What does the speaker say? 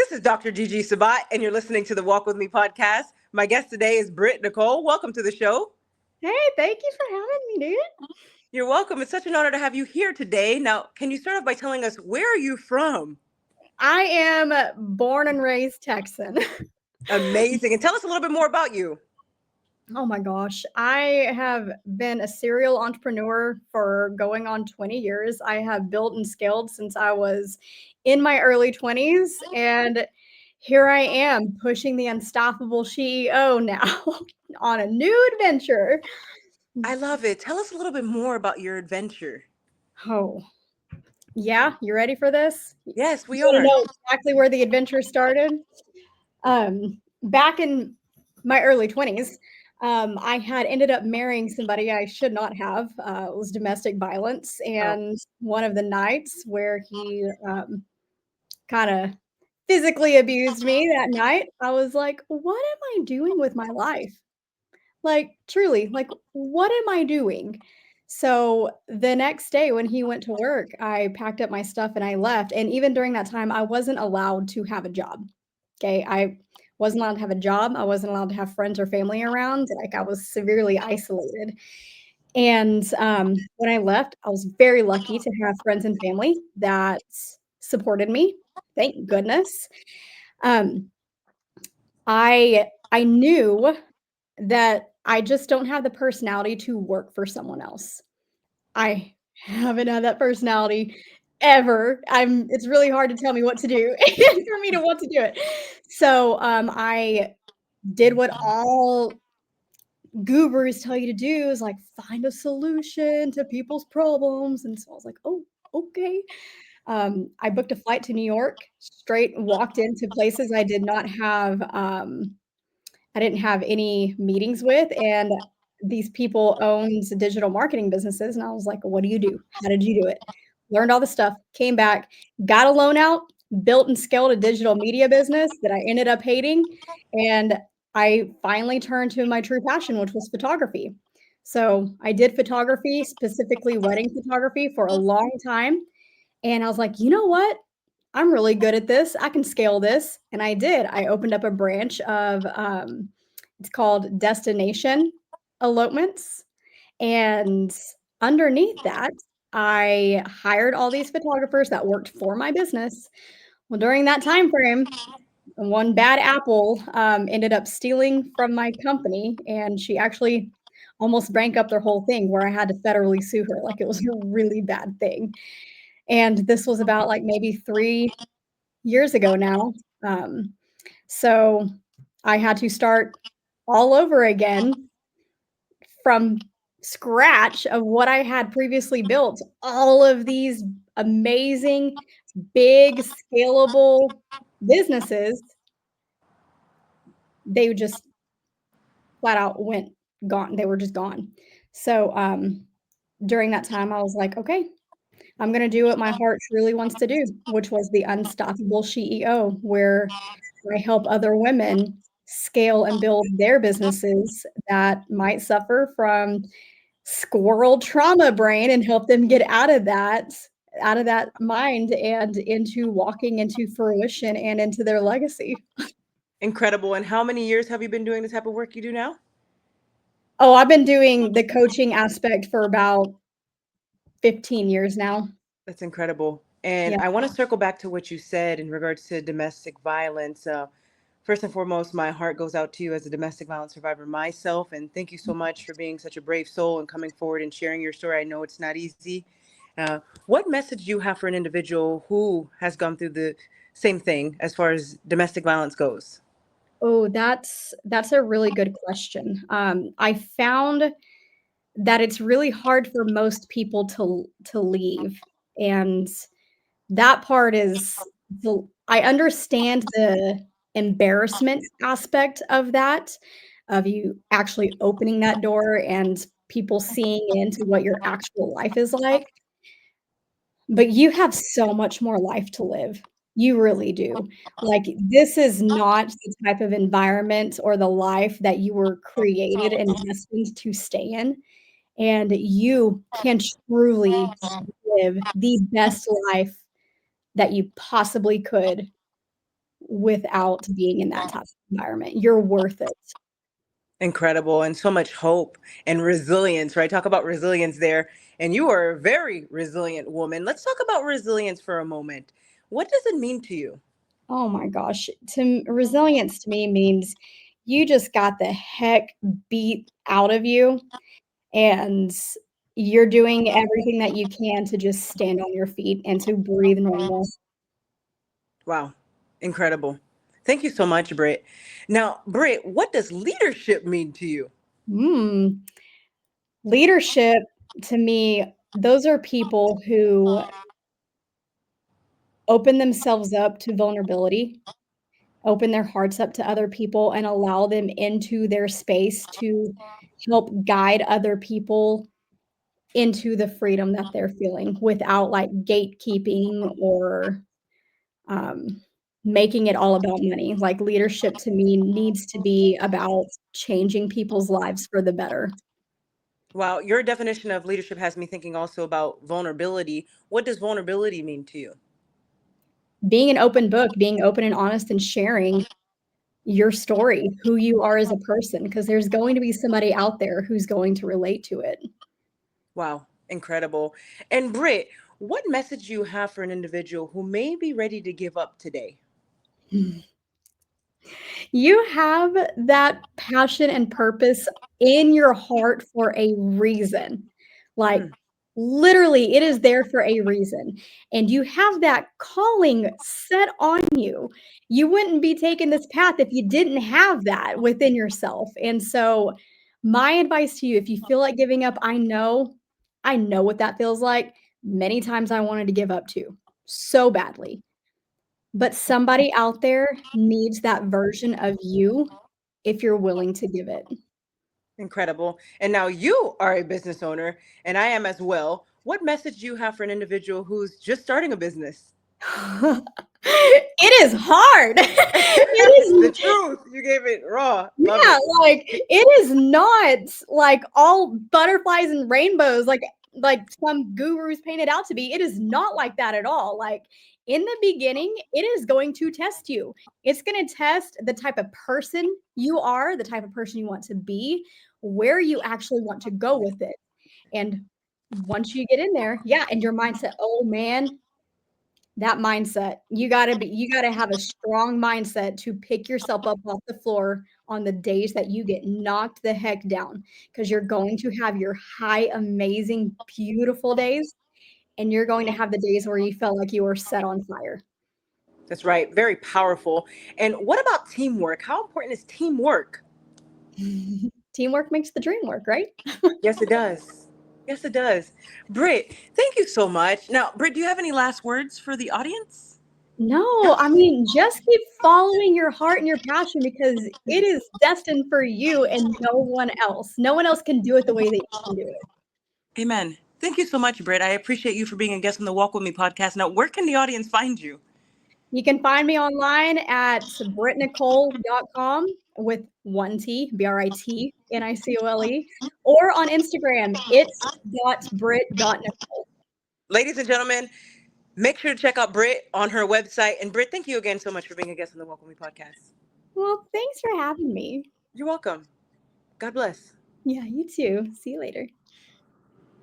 This is Dr. Gigi Sabat, and you're listening to the Walk With Me podcast. My guest today is Brit Nicole. Welcome to the show. Hey, thank you for having me, dude. You're welcome. It's such an honor to have you here today. Now, can you start off by telling us, where are you from? I am born and raised Texan. Amazing. And tell us a little bit more about you. Oh my gosh. I have been a serial entrepreneur for going on 20 years. I have built and scaled since I was in my early 20s. And here I am pushing the unstoppable CEO now on a new adventure. I love it. Tell us a little bit more about your adventure. Oh, yeah. You ready for this? You Yes, we want to are. know exactly where the adventure started? Back in my early 20s, I had ended up marrying somebody I should not have. It was domestic violence. Oh, And one of the nights where he kind of physically abused me that night, I was like, what am I doing with my life? Like, truly, like, what am I doing? So the next day when he went to work, I packed up my stuff and I left. And even during that time, I wasn't allowed to have a job. Okay. I wasn't allowed to have a job. I wasn't allowed to have friends or family around. Like, I was severely isolated. And when I left, I was very lucky to have friends and family that supported me. Thank goodness. Um, I knew that I just don't have the personality to work for someone else. I haven't had that personality ever. It's really hard to tell me what to do and for me to want to do it. So, I did what all gurus tell you to do is like find a solution to people's problems. And so I was like, oh, okay. I booked a flight to New York, straight walked into places I didn't have any meetings with, and these people owned digital marketing businesses, and I was like, "What do you do? How did you do it?" Learned all the stuff, came back, got a loan out, built and scaled a digital media business that I ended up hating, and I finally turned to my true passion, which was photography. So, I did photography, specifically wedding photography, for a long time, and I was like, "You know what? I'm really good at this. I can scale this." And I did. I opened up a branch of, it's called Destination Elopements. And underneath that, I hired all these photographers that worked for my business. Well, during that time frame, one bad apple ended up stealing from my company, and she actually almost drank up their whole thing where I had to federally sue her. Like, it was a really bad thing. And this was about like maybe 3 years ago now. Um, so I had to start all over again from scratch of what I had previously built. All of these amazing, big, scalable businesses, they just flat out went gone. They were just gone. So during that time, I was like, okay, I'm going to do what my heart truly wants to do, which was the unstoppable CEO, where I help other women scale and build their businesses that might suffer from squirrel trauma brain and help them get out of that mind and into walking into fruition and into their legacy. incredible. And how many years have you been doing the type of work you do now? Oh, I've been doing the coaching aspect for about 15 years now. That's incredible. And Yeah. I want to circle back to what you said in regards to domestic violence. First and foremost, my heart goes out to you as a domestic violence survivor myself. And thank you so much for being such a brave soul and coming forward and sharing your story. I know it's not easy. What message do you have for an individual who has gone through the same thing as far as domestic violence goes? Oh, that's a really good question. I found that it's really hard for most people to leave, and that part is I understand the embarrassment aspect of that, of you actually opening that door and people seeing into what your actual life is like, but you have so much more life to live. You really do. Like, this is not the type of environment or the life that you were created and destined to stay in, and you can truly live the best life that you possibly could without being in that type of environment. You're worth it. Incredible, and so much hope and resilience, right? Talk about resilience there. And you are a very resilient woman. Let's talk about resilience for a moment. What does it mean to you? Oh my gosh. Resilience to me means you just got the heck beat out of you and you're doing everything that you can to just stand on your feet and to breathe normal. Wow, incredible. Thank you so much, Britt. Now, Britt, what does leadership mean to you? Mm. Leadership to me, those are people who open themselves up to vulnerability, open their hearts up to other people, and allow them into their space to help guide other people into the freedom that they're feeling without, like, gatekeeping or, um, making it all about money. Like, leadership to me needs to be about changing people's lives for the better. Wow, your definition of leadership has me thinking also about vulnerability. What does vulnerability mean to you? Being an open book, being open and honest and sharing your story, who you are as a person, because there's going to be somebody out there who's going to relate to it. Wow, incredible. And Britt, what message do you have for an individual who may be ready to give up today? You have that passion and purpose in your heart for a reason. Like, Mm, literally, it is there for a reason. And you have that calling set on you. You wouldn't be taking this path if you didn't have that within yourself. And so, my advice to you, if you feel like giving up, I know what that feels like. Many times I wanted to give up too, so badly. But somebody out there needs that version of you if you're willing to give it. incredible. And now you are a business owner, and I am as well. What message do you have for an individual who's just starting a business? It is hard. The It is truth. You gave it raw. Love yeah, it. like, it is not, like, all butterflies and rainbows like some gurus paint it out to be. It is not like that at all. Like, in the beginning, it is going to test you. It's gonna test the type of person you are, the type of person you want to be, where you actually want to go with it. And once you get in there, yeah, and your mindset, oh man, that mindset, you gotta have a strong mindset to pick yourself up off the floor on the days that you get knocked the heck down, because 'cause you're going to have your high, amazing, beautiful days, and you're going to have the days where you felt like you were set on fire. That's right. Very powerful. And what about teamwork? How important is teamwork? Teamwork makes the dream work, right? Yes, it does. Yes, it does. Britt, thank you so much. Now, Britt, do you have any last words for the audience? No, I mean, just keep following your heart and your passion because it is destined for you and no one else. No one else can do it the way that you can do it. Amen. Thank you so much, Britt. I appreciate you for being a guest on the Walk With Me podcast. Now, where can the audience find you? You can find me online at britnicole.com with one T, BRITNICOLE, or on Instagram, it's.brit.nicole. Ladies and gentlemen, make sure to check out Britt on her website. And Britt, thank you again so much for being a guest on the Walk With Me podcast. Well, thanks for having me. You're welcome. God bless. Yeah, you too. See you later.